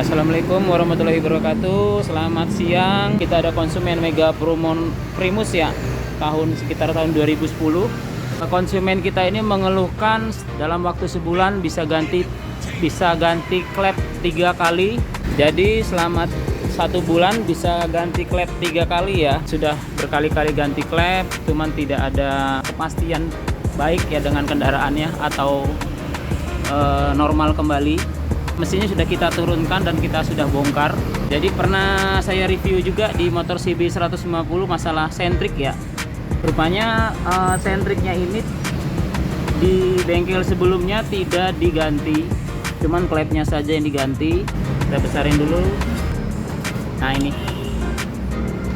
Assalamualaikum warahmatullahi wabarakatuh. Selamat siang. Kita ada konsumen Mega Primus ya, sekitar tahun 2010. Konsumen kita ini mengeluhkan dalam waktu sebulan bisa ganti klep 3 kali. Jadi selama 1 bulan bisa ganti klep 3 kali ya. Sudah berkali-kali ganti klep, cuman tidak ada kepastian baik ya dengan kendaraannya atau normal kembali. Mesinnya sudah kita turunkan dan kita sudah bongkar. Jadi pernah saya review juga di motor CB 150 masalah sentrik ya. Rupanya sentriknya ini di bengkel sebelumnya tidak diganti, cuman klepnya saja yang diganti. Kita besarin dulu. Nah ini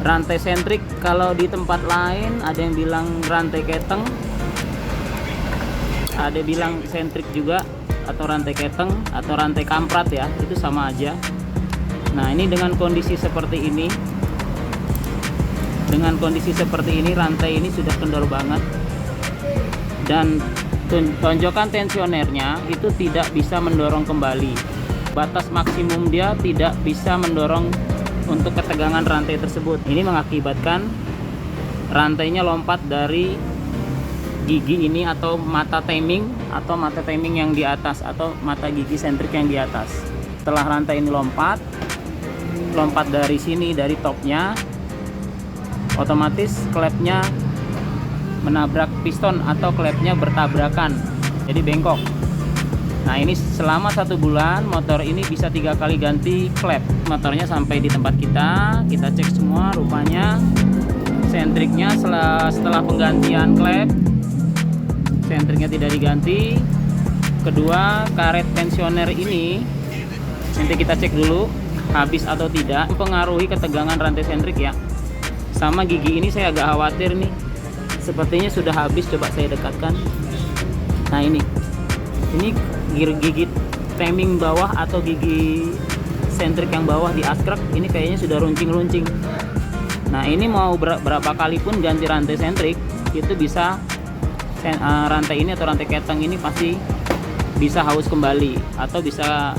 rantai sentrik. Kalau di tempat lain ada yang bilang rantai keteng, ada bilang sentrik juga, atau rantai keteng atau rantai kamprat ya, itu sama aja. Nah ini dengan kondisi seperti ini, rantai ini sudah kendor banget dan tonjokan tensionernya itu tidak bisa mendorong kembali. Batas maksimum dia tidak bisa mendorong untuk ketegangan rantai tersebut. Ini mengakibatkan rantainya lompat dari gigi ini atau mata timing yang di atas, atau mata gigi sentrik yang di atas. Setelah rantai ini lompat dari sini, dari topnya, otomatis klepnya menabrak piston atau klepnya bertabrakan, jadi bengkok. Nah ini selama 1 bulan motor ini bisa 3 kali ganti klep. Motornya sampai di tempat kita cek semua. Rupanya sentriknya setelah penggantian klep, sentriknya tidak diganti. Kedua, karet tensioner ini nanti kita cek dulu habis atau tidak, mempengaruhi ketegangan rantai sentrik ya. Sama gigi ini saya agak khawatir nih, sepertinya sudah habis. Coba saya dekatkan. Nah ini gigi timing bawah atau gigi sentrik yang bawah di askrek ini kayaknya sudah runcing. Nah ini mau berapa kali pun ganti rantai sentrik itu bisa rantai ini atau rantai keteng ini pasti bisa haus kembali, atau bisa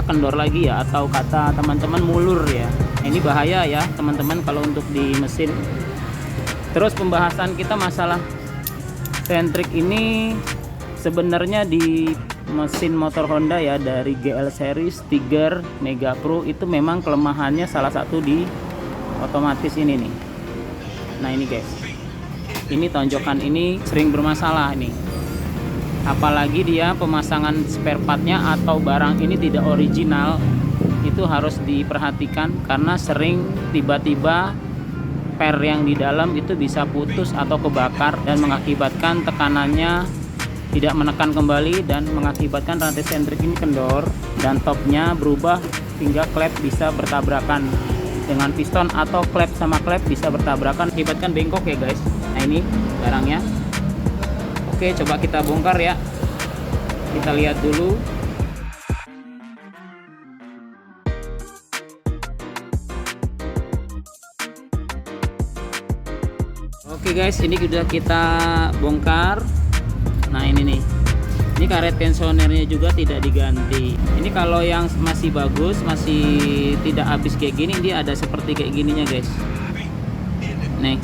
kendor lagi ya, atau kata teman-teman mulur ya. Ini bahaya ya teman-teman kalau untuk di mesin. Terus pembahasan kita masalah sentrik ini sebenarnya di mesin motor Honda ya, dari GL series, Tiger, Mega Pro itu memang kelemahannya salah satu di otomatis ini nih. Nah ini guys, ini tonjokan ini sering bermasalah nih, apalagi dia pemasangan spare partnya atau barang ini tidak original. Itu harus diperhatikan karena sering tiba-tiba per yang di dalam itu bisa putus atau kebakar dan mengakibatkan tekanannya tidak menekan kembali dan mengakibatkan rantai sentrik ini kendor dan topnya berubah hingga klep bisa bertabrakan dengan piston, atau klep sama klep bisa bertabrakan, akibatkan bengkok ya guys. Nah ini barangnya. Oke, coba kita bongkar ya. Kita lihat dulu. Oke guys, ini sudah kita bongkar. Nah ini nih, ini karet tensionernya juga tidak diganti. Ini kalau yang masih bagus, masih tidak habis kayak gini, dia ada seperti kayak gininya guys. Nih.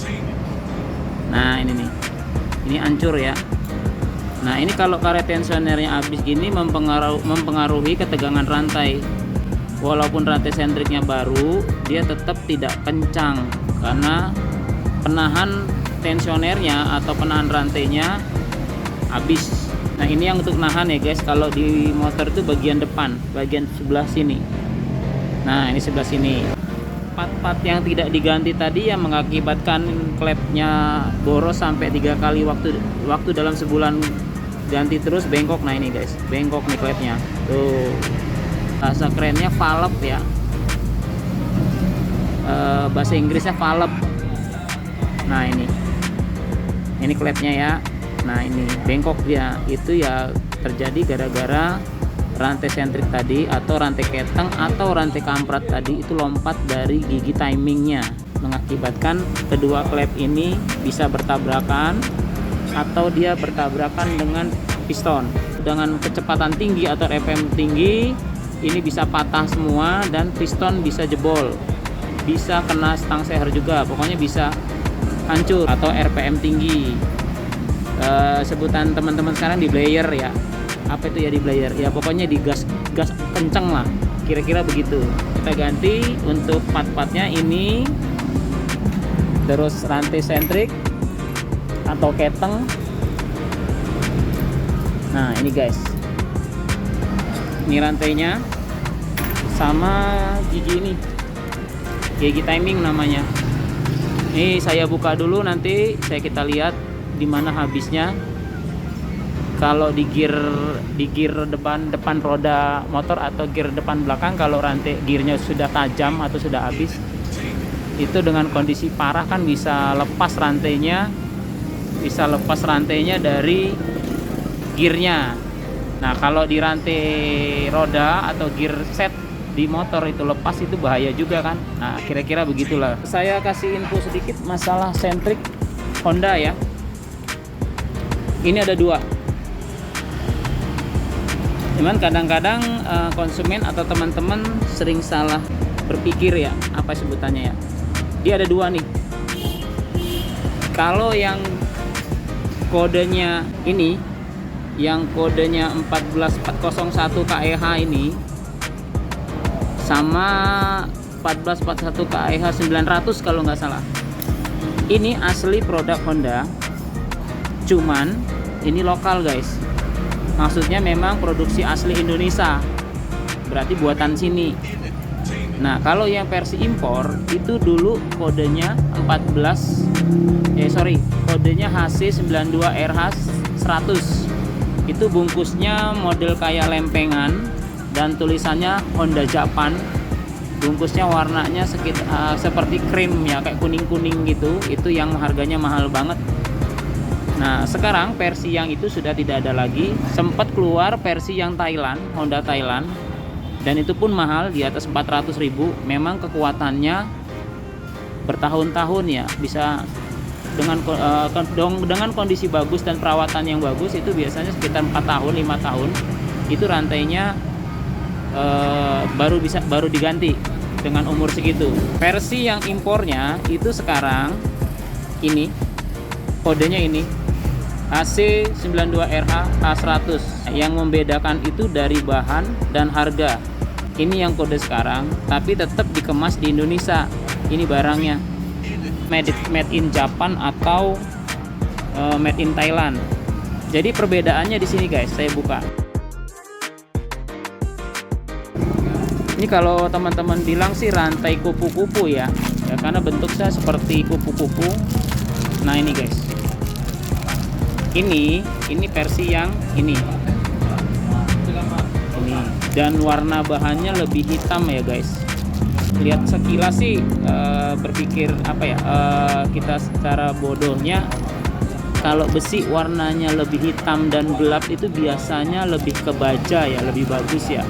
Nah ini nih, ini hancur ya. Nah ini kalau karet tensionernya habis gini mempengaruhi ketegangan rantai. Walaupun rantai sentriknya baru, dia tetap tidak kencang karena penahan tensionernya atau penahan rantainya habis. Nah ini yang untuk nahan ya guys. Kalau di motor itu bagian depan, bagian sebelah sini. Nah ini sebelah sini. Part-part yang tidak diganti tadi yang mengakibatkan klepnya boros sampai 3 kali waktu dalam sebulan ganti terus, bengkok. Nah ini guys, bengkok nih klepnya tuh. Bahasa kerennya valve ya, bahasa Inggrisnya valve. Nah ini klepnya ya. Nah ini bengkok dia, itu ya terjadi gara-gara rantai sentrik tadi atau rantai keteng atau rantai kamprat tadi itu lompat dari gigi timingnya, mengakibatkan kedua klep ini bisa bertabrakan atau dia bertabrakan dengan piston dengan kecepatan tinggi atau RPM tinggi. ini bisa patah semua dan piston bisa jebol, bisa kena stang seher juga, pokoknya bisa hancur atau RPM tinggi. Sebutan teman-teman sekarang di blayer ya. Apa itu ya di blayer? Ya pokoknya di gas kenceng lah, kira-kira begitu. Kita ganti untuk part-partnya ini, terus rantai sentrik atau keteng. Nah ini guys, ini rantainya sama gigi timing namanya. Ini saya buka dulu, nanti kita lihat di mana habisnya. Kalau di gear depan roda motor atau gear depan belakang, kalau rantai gearnya sudah tajam atau sudah habis, itu dengan kondisi parah kan bisa lepas rantainya dari gearnya. Nah kalau di rantai roda atau gear set di motor itu lepas, itu bahaya juga kan. Nah kira-kira begitulah. Saya kasih info sedikit masalah sentrik Honda ya. Ini ada dua. Cuman kadang-kadang konsumen atau teman-teman sering salah berpikir ya, apa sebutannya ya. Dia ada dua nih. Kalau yang kodenya ini, yang kodenya 14401 KEH ini sama 1441 KEH 900 kalau nggak salah. Ini asli produk Honda, cuman ini lokal guys. Maksudnya memang produksi asli Indonesia, berarti buatan sini. Nah kalau yang versi impor itu dulu kodenya kodenya HC92RH 100. Itu bungkusnya model kayak lempengan dan tulisannya Honda Japan. Bungkusnya warnanya seperti krim ya, kayak kuning-kuning gitu. Itu yang harganya mahal banget. Nah sekarang versi yang itu sudah tidak ada lagi. Sempat keluar versi yang Thailand, Honda Thailand, dan itu pun mahal, di atas 400.000. Memang kekuatannya bertahun-tahun ya, bisa dengan kondisi bagus dan perawatan yang bagus itu biasanya sekitar 4 tahun 5 tahun itu rantainya baru diganti dengan umur segitu. Versi yang impornya itu sekarang ini kodenya ini HC92RH A100. Yang membedakan itu dari bahan dan harga. Ini yang kode sekarang, tapi tetap dikemas di Indonesia. Ini barangnya made in Japan atau made in Thailand. Jadi perbedaannya di sini guys, saya buka. Ini kalau teman-teman bilang sih rantai kupu-kupu ya, karena bentuknya seperti kupu-kupu. Nah ini guys. Ini versi yang ini, dan warna bahannya lebih hitam ya guys. Lihat sekilas sih berpikir apa ya, kita secara bodohnya, kalau besi warnanya lebih hitam dan gelap itu biasanya lebih ke baja ya, lebih bagus ya.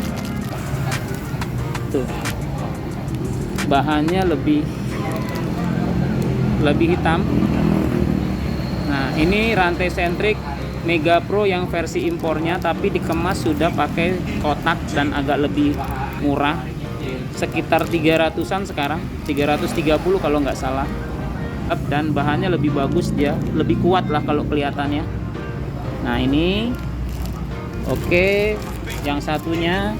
Tuh bahannya lebih hitam. Nah ini rantai sentrik Mega Pro yang versi impornya, tapi dikemas sudah pakai kotak dan agak lebih murah, sekitar 300-an sekarang, 330 kalau nggak salah. Dan bahannya lebih bagus, dia lebih kuat lah kalau kelihatannya. Nah ini oke. Yang satunya,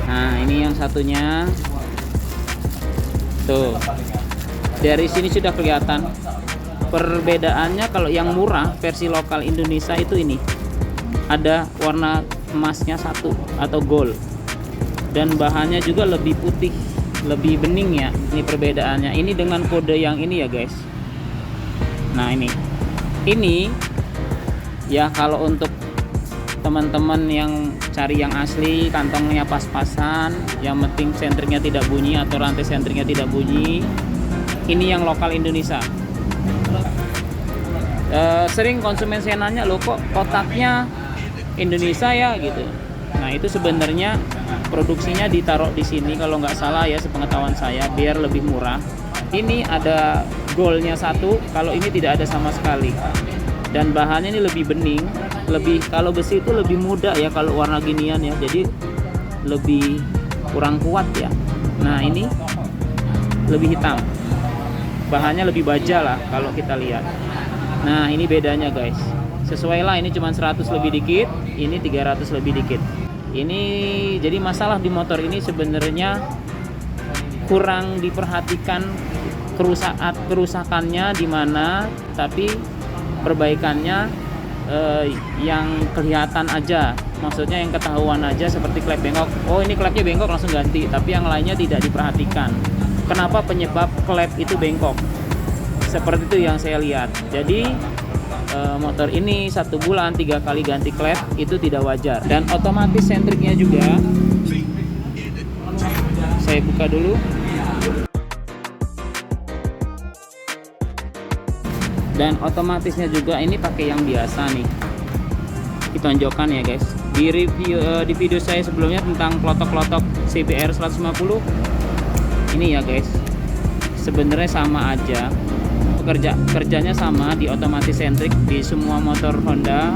nah ini yang satunya tuh, dari sini sudah kelihatan perbedaannya. Kalau yang murah versi lokal Indonesia itu ini ada warna emasnya satu atau gold, dan bahannya juga lebih putih, lebih bening ya. Ini perbedaannya. Ini dengan kode yang ini ya guys. Nah ini ya, kalau untuk teman-teman yang cari yang asli, kantongnya pas-pasan, yang penting sentriknya tidak bunyi atau rantai sentriknya tidak bunyi, ini yang lokal Indonesia. Sering konsumen saya nanya, loh kok kotaknya Indonesia ya gitu. Nah itu sebenarnya produksinya ditaruh di sini kalau nggak salah ya, sepengetahuan saya, biar lebih murah. Ini ada goldnya satu, kalau ini tidak ada sama sekali. Dan bahannya ini lebih bening, kalau besi itu lebih muda ya kalau warna ginian ya, jadi lebih kurang kuat ya. Nah ini lebih hitam, bahannya lebih baja lah kalau kita lihat. Nah ini bedanya guys, sesuai lah, ini cuma 100 lebih dikit, ini 300 lebih dikit. Ini jadi masalah di motor ini sebenarnya kurang diperhatikan kerusakannya di mana, tapi perbaikannya yang kelihatan aja, maksudnya yang ketahuan aja, seperti klep bengkok. Oh ini klepnya bengkok langsung ganti, tapi yang lainnya tidak diperhatikan. Kenapa penyebab klep itu bengkok? Seperti itu yang saya lihat. Jadi motor ini 1 bulan 3 kali ganti klep itu tidak wajar. Dan otomatis sentriknya juga, saya buka dulu. Dan otomatisnya juga ini pakai yang biasa nih, ditonjokkan ya guys. Di video saya sebelumnya tentang klotok-klotok CBR 150 ini ya guys, sebenarnya sama aja, kerjanya sama di otomatis sentrik di semua motor Honda,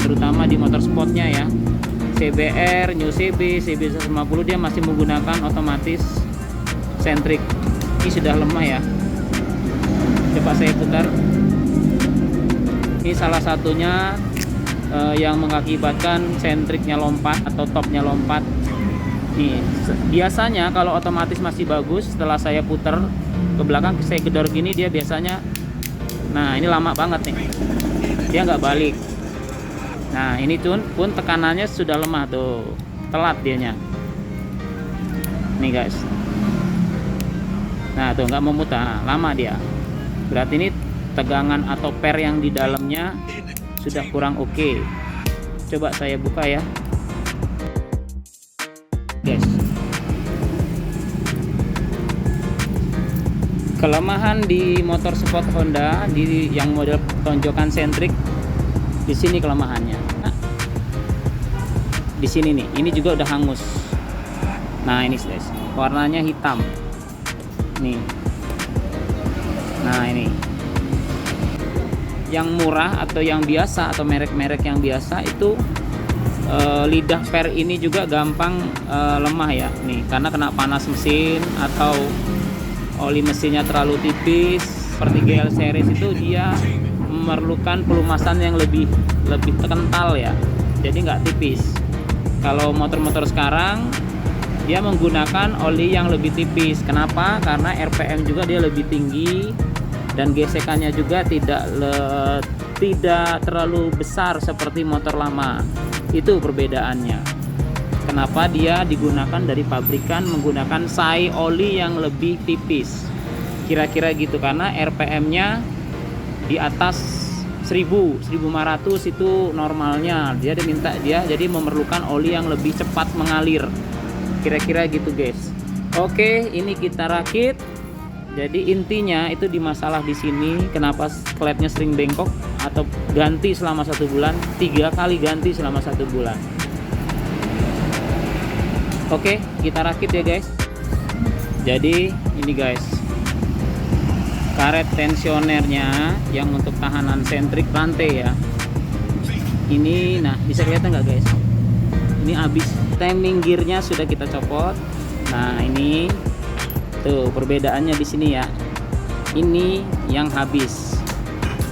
terutama di motor sportnya ya. CBR, New CB, CB 150 dia masih menggunakan otomatis sentrik. Ini sudah lemah ya, coba saya putar. Ini salah satunya yang mengakibatkan sentriknya lompat atau topnya lompat. Nih, biasanya kalau otomatis masih bagus, setelah saya putar ke belakang, saya gedor gini, dia biasanya, nah ini lama banget nih, dia nggak balik. Nah ini pun tekanannya sudah lemah tuh, telat dianya nih guys. Nah tuh nggak mau mutar, lama dia, berarti ini tegangan atau per yang di dalamnya sudah kurang oke. Coba saya buka ya guys. Kelemahan di motor sport Honda di yang model tonjokan sentrik, di sini kelemahannya. Nah, di sini nih, ini juga udah hangus. Nah ini guys, warnanya hitam nih. Nah ini yang murah atau yang biasa atau merek-merek yang biasa itu lidah per ini juga gampang lemah ya nih, karena kena panas mesin atau oli mesinnya terlalu tipis. Seperti GL series itu dia memerlukan pelumasan yang lebih kental ya, jadi nggak tipis. Kalau motor-motor sekarang dia menggunakan oli yang lebih tipis. Kenapa? Karena RPM juga dia lebih tinggi dan gesekannya juga tidak terlalu besar seperti motor lama. Itu perbedaannya. Kenapa dia digunakan dari pabrikan menggunakan say oli yang lebih tipis, kira-kira gitu, karena RPM-nya di atas 1500 itu normalnya. Dia diminta, dia jadi memerlukan oli yang lebih cepat mengalir, kira-kira gitu guys. Oke, ini kita rakit. Jadi intinya itu di masalah di sini, kenapa klepnya sering bengkok atau ganti selama 1 bulan, 3 kali ganti selama 1 bulan. Oke, kita rakit ya guys. Jadi ini guys, karet tensionernya yang untuk tahanan sentrik rantai ya. Ini, nah bisa kelihatan nggak guys? Ini habis. Timing gearnya sudah kita copot. Nah ini tuh perbedaannya di sini ya. Ini yang habis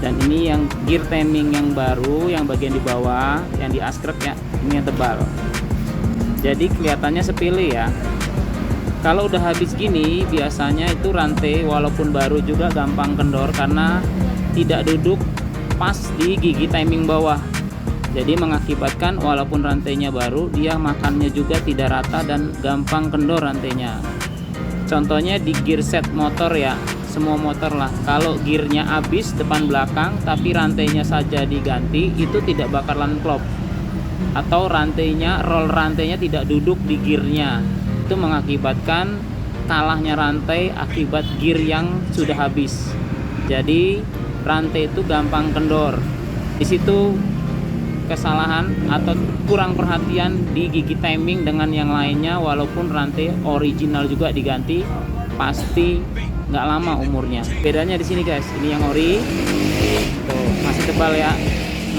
dan ini yang gear timing yang baru, yang bagian di bawah yang di askrek ya, ini yang tebal. Jadi kelihatannya sepele ya. Kalau udah habis gini biasanya itu rantai walaupun baru juga gampang kendor karena tidak duduk pas di gigi timing bawah. Jadi mengakibatkan walaupun rantainya baru, dia makannya juga tidak rata dan gampang kendor rantainya. Contohnya di gear set motor ya, semua motor lah. Kalau gearnya habis depan belakang tapi rantainya saja diganti, itu tidak bakalan klop. Atau rantainya, roll rantainya tidak duduk di gearnya. Itu mengakibatkan kalahnya rantai akibat gear yang sudah habis. Jadi rantai itu gampang kendor. Di situ kesalahan atau kurang perhatian di gigi timing dengan yang lainnya. Walaupun rantai original juga diganti, pasti nggak lama umurnya. Bedanya di sini guys, ini yang ori tuh masih tebal ya,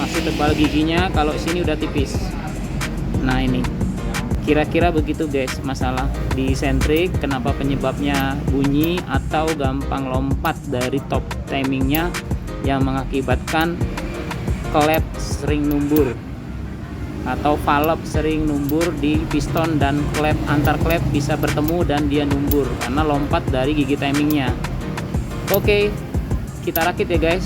masih tebal giginya. Kalau sini udah tipis. Nah ini Kira-kira begitu guys, masalah di sentrik, kenapa penyebabnya bunyi atau gampang lompat dari top timingnya yang mengakibatkan klep sering numbur atau valve sering numbur di piston, dan klep antar klep bisa bertemu dan dia numbur karena lompat dari gigi timingnya. Oke, kita rakit ya guys.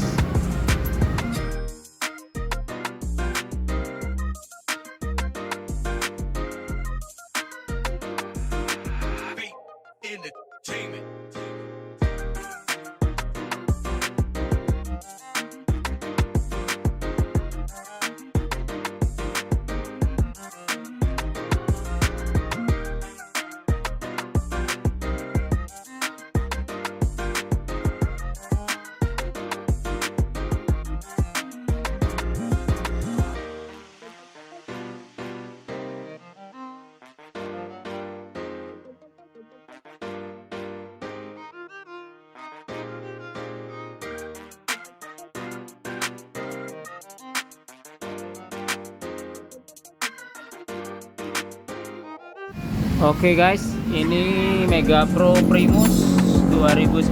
Oke guys, ini Mega Pro Primus 2010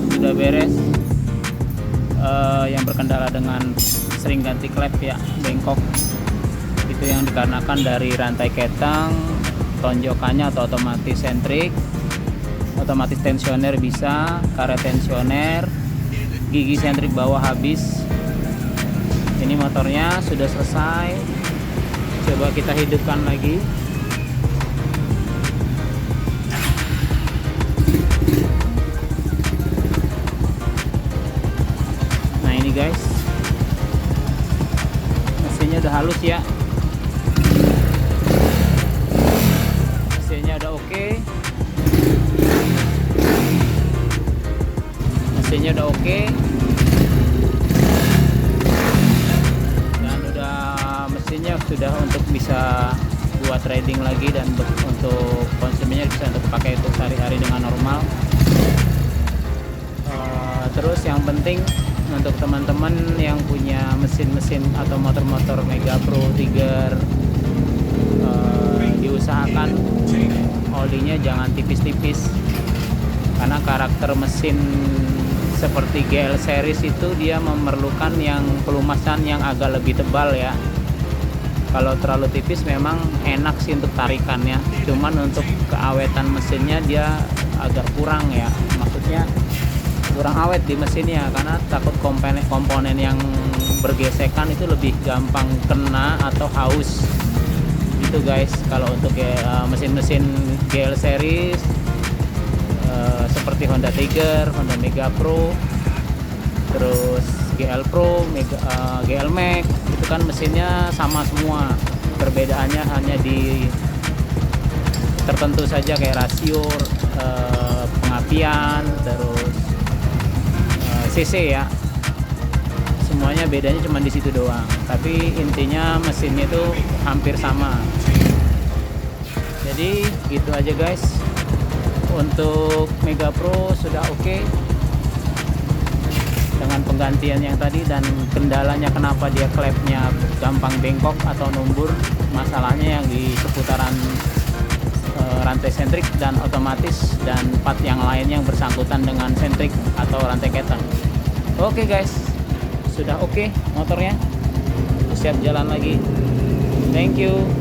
sudah beres. Yang berkendala dengan sering ganti klep ya, bengkok. Itu yang dikarenakan dari rantai ketang, tonjokannya atau otomatis sentrik, otomatis tensioner bisa, karet tensioner, gigi sentrik bawah habis. Ini motornya sudah selesai. Coba kita hidupkan lagi. Guys, mesinnya udah halus ya, mesinnya udah oke, mesinnya udah oke, dan mesinnya sudah untuk bisa buat riding lagi, dan untuk konsumsinya bisa untuk pakai untuk sehari-hari dengan normal. Terus yang penting untuk teman-teman yang punya mesin-mesin atau motor-motor Mega Pro Tiger, diusahakan olinya jangan tipis-tipis, karena karakter mesin seperti GL series itu dia memerlukan yang pelumasan yang agak lebih tebal ya. Kalau terlalu tipis memang enak sih untuk tarikannya, cuman untuk keawetan mesinnya dia agak kurang ya, maksudnya kurang awet di mesinnya, karena takut komponen yang bergesekan itu lebih gampang kena atau haus gitu guys. Kalau untuk mesin-mesin GL series seperti Honda Tiger, Honda Mega Pro, terus GL Pro, GL Max, itu kan mesinnya sama semua, perbedaannya hanya di tertentu saja kayak rasio pengapian, terus CC ya, semuanya bedanya cuma di situ doang, tapi intinya mesinnya itu hampir sama. Jadi gitu aja guys, untuk Mega Pro sudah oke dengan penggantian yang tadi, dan kendalanya kenapa dia klepnya gampang bengkok atau numbur, masalahnya yang di seputaran rantai sentrik dan otomatis dan part yang lain yang bersangkutan dengan sentrik atau rantai ketang. Oke guys, sudah oke motornya, siap jalan lagi. Thank you.